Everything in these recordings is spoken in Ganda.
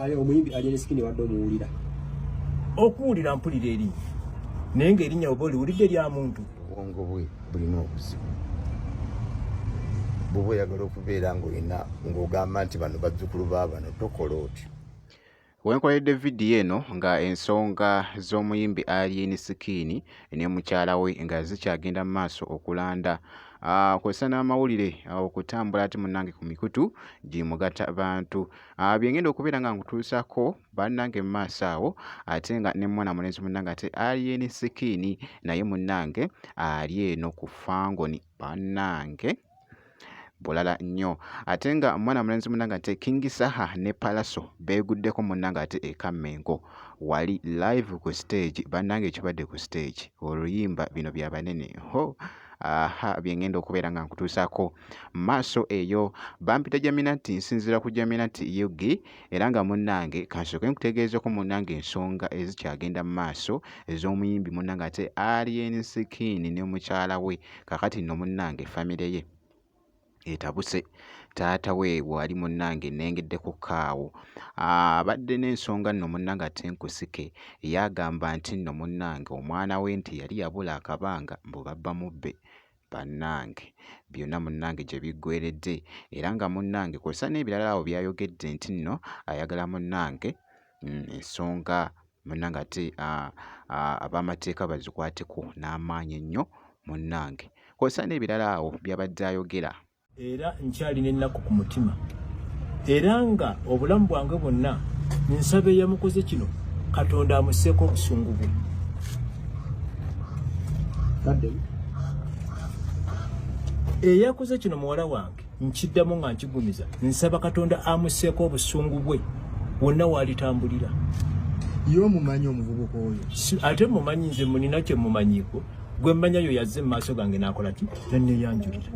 ayo omuyimbi Alien Skin wadde omuwulira okuwulira mpulira erinnya naye ng'erinnya oba oliwulidde lya muntu obwongo bwe bulina obuzibu bw'oba oyagala okubeera ng'ogamba nti bano bazzukulu baabano tokola otyo. Wenkoledde vidiyo eno nga ensonga z'omuyimbi Alien Skin ne mukyala we nga zikyagenda mu maaso okulanda kwesa n'amawulire okutambula ate munnange ku mikutu gimugatta bantu byengenda okubeera nga nkutuusako bannange mu maaso awo ate nga ne mwana mulenzi munnange ate Alien Skin naye munnange ali eno ku fangoni bannange bulala nnyo ate nga mwana mulenzi munnange ate King Saha ne Palaso beeguddeko munnange ate ekammengo wali live ku stage bannange ekibadde ku stage oluyimba bino bya banene byengenda okubeera nga nkutuusako maaso eyo bampita Jaminati nsinzira ku Jaminati Yugi era nga munnange kansooke nkutegeezeko munnange ensonga ezikyagenda mu maaso ez'omuyimbi munnange ate Alien Skin ne mukyala we kakati nno munnange famire ye etabuse taata we bwali munnange nengedde ku kaawo abadde n'ensonga nno munnange ate nkusike yagamba nti nno munnange omwana we nti yali yabula akabanga mbu babba mubbe bannange byonna munnange gye biggweredde era nga munnange kwesa n'ebirala awo byayogedde nti nno ayagala munnange ensonga munnange ate ab'amateeka bazikwateko n'amaanyi ennyo munnange kwesa n'ebirala awo byabadde ayogera. Era nkyalina ennaku ku mutima era nga obulamu bwange bwonna nsaba eyamukoze kino Katonda amusseeko obusungu bwe. Eyakoze kino muwala wange nkiddamu nga nkigumiza nsaba Katonda amusseeko obusungu bwe wonna walitambulira. ye omumanyi omuvubuka oyo Ate mumanyi nze munina kye mumanyiiko gwe mmanyayo yazze mu maaso gange n'akola ki nanneeyanjulira.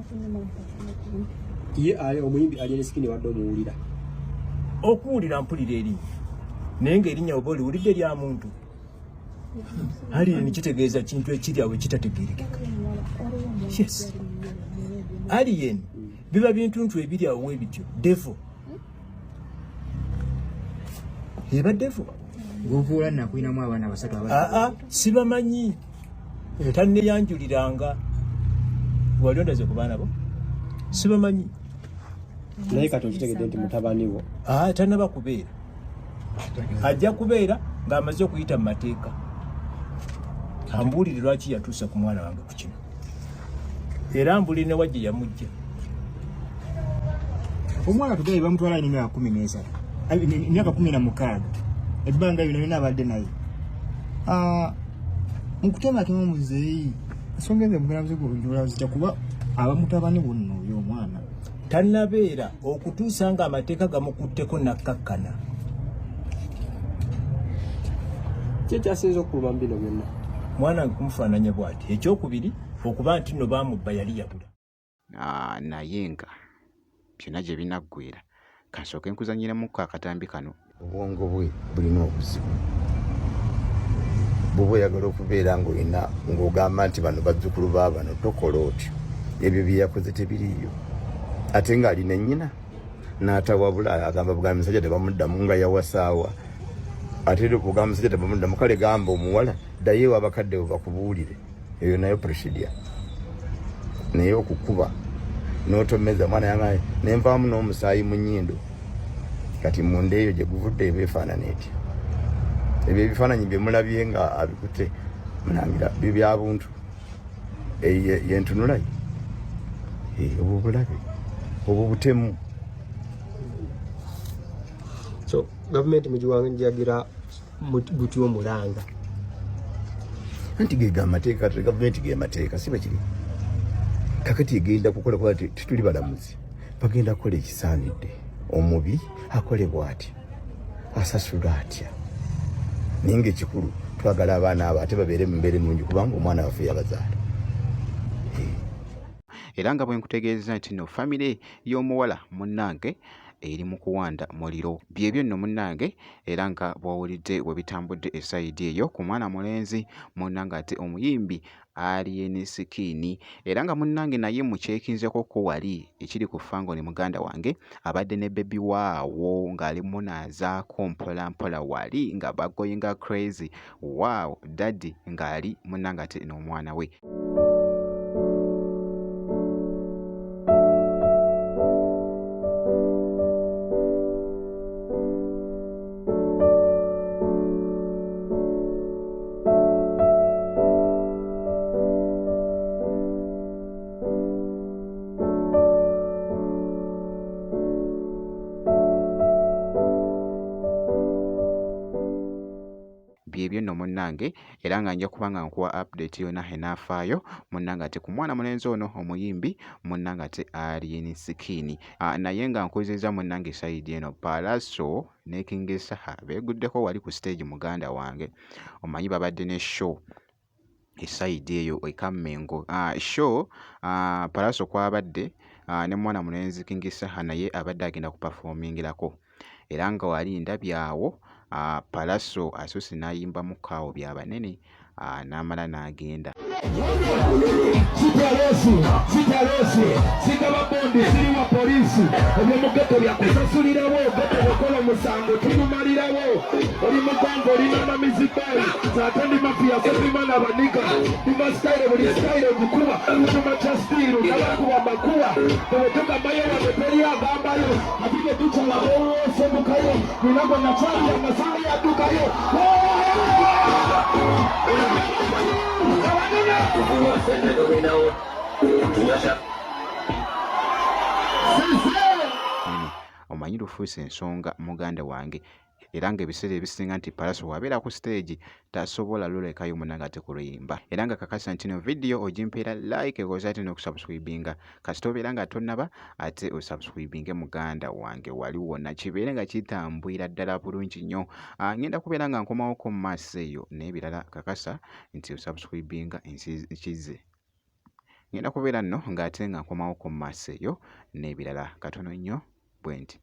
ye ayo omuyimbi Alien Skin wadde omuwulira okuwulira mpulira erinnya naye ng'erinnya oba oliwulidde lya muntu Alien kitegeeza kintu ekiri awo ekitategeerekeka. Yes, Alien biba bintuntu ebiri awo ebityo devil eba devil gwovuula nakwinamu abaana basatu sibamanyi tanneyanjuliranga wali ondaze ku baana bo sibamanyi naye kati okitegedde nti mutabani wo tanaba kubeera ajja kubeera ng'amaze okuyita mu mateeka ambuulire lwaki yatuusa ku mwana wange ku kino era mbuli ne wajje yamujja omwana tugaye bamutwala ina emyaka 13 emyaka 16 ebbanga bino bina abadde naye mukutema kimu muzeeyi ensonga ezo mugenda zijja kuba abamutabani bonna oyo omwana tannabeera okutuusa nga amateeka gamukutteko nakkakkana. kyekyasinza okuluma mu bino byonna mwana wange kumufaananya bw'ati ekyokubiri okuba nti nno baamubba yali yabula naye nga byonna gye binaggwera kansooke nkuzanyiremukko akatambi kano. Obwongo bwe bulina obuzibu bw'oba oyagala okubeera ng'ogamba nti bano bazzukulu baabano tokola otyo ebyo bye yakoze tebiriiyo ate ng'alina nnyina n'atawabula agamba bugamba musajja tebamuddamu nga yawasaawa ate bugamba musajja tebamuddamu kale gamba omuwala ddayo ewa abakadde bo bakubuulire eyo nayo presidia naye okukuba n'otomeza mwana yange nenvaamu n'omusaayi mu nnyindo kati munda eyo gye guvudde ebifaanana etyo ebyo ebifaananyi bye mulabye nga abikutte munangira byo bya buntu yentunulayo obwo bulabe obwo butemu. so gavumenti mugiwanjagira gutyo omulanga anti gega amateeka gavumenti ge mateeka si bakiri kakati egenda kukola kuba tituli balamuzi bagenda kukola ekisaanidde omubi akole bw'ati asasula atya naye ng'ekikulu twagala abaana abo ate babeere mu mbeera ennungi kubanga omwana waffe yabazaala. Era nga bwe nkutegeeza nti nno famire y'omuwala munnange eri mu kuwanda muliro byebyo nno munnange era nga bw'owulidde bwe bitambudde esayidi eyo ku mwana mulenzi munnange ate omuyimbi Alien Skin era nga munnange naye mukyekinzeko ko wali ekiri ku fango ne muganda wange abadde ne baby waawo ng'ali munaazaako mpola mpola wali nga bagoyinga crazy. Wow, daddy ng'ali munnange ate n'omwana we. Byebyo nno munnange era nga nja kuba nga nkuwa update yonna enaafaayo munnange ate ku mwana mulenzi ono omuyimbi munnange ate Alien Skin. Naye nga nkuzizza munnange sayidi eno Pallaso ne King Saha beeguddeko wali ku stage muganda wange. Omanyi babadde ne show esayidi eyo ekammengo show Pallaso kwabadde ne mwana mulenzi King Saha naye abadde agenda kuperformingirako era nga wali ndabyawo Pallaso asusse n'ayimba mu kaawo bya banene n'amala n'agenda. Sitalosi sigaba bondi siriwa polisi ebyomugeto byakusasulirawo geto okola omusango tunumalirawo oli mugongo olina amamizibayi ate ndi mafiya sepimana abaniga ndima sitayire buli sitayire okukuba tuma kya stiiru nabakuba amakuba bwebetugambayo wano teri agambayo atike tukyalabowoose mukayo minago nakyalira amasanga yadukayo Omanyi lufuuse ensonga muganda wange era nga ebiseera ebisinga nti Pallaso wabeera ku stage tasobola lulekayo munnange ate kuluyimba era nga kakasa nti no video ogimpeera like oza ate n'okusubscribinga kasita obeera nga tonnaba ate osubscribinge muganda wange wali wonna kibeere nga kitambwira ddala bulungi nnyo. Ngenda kubeera nga nkomawoko mu maaso eyo n'ebirala kakasa nti osubscribinga nkize. Ngenda kubeera nno ng'ate nga nkomawoko mu maaso eyo n'ebirala katono nnyo bwe nti.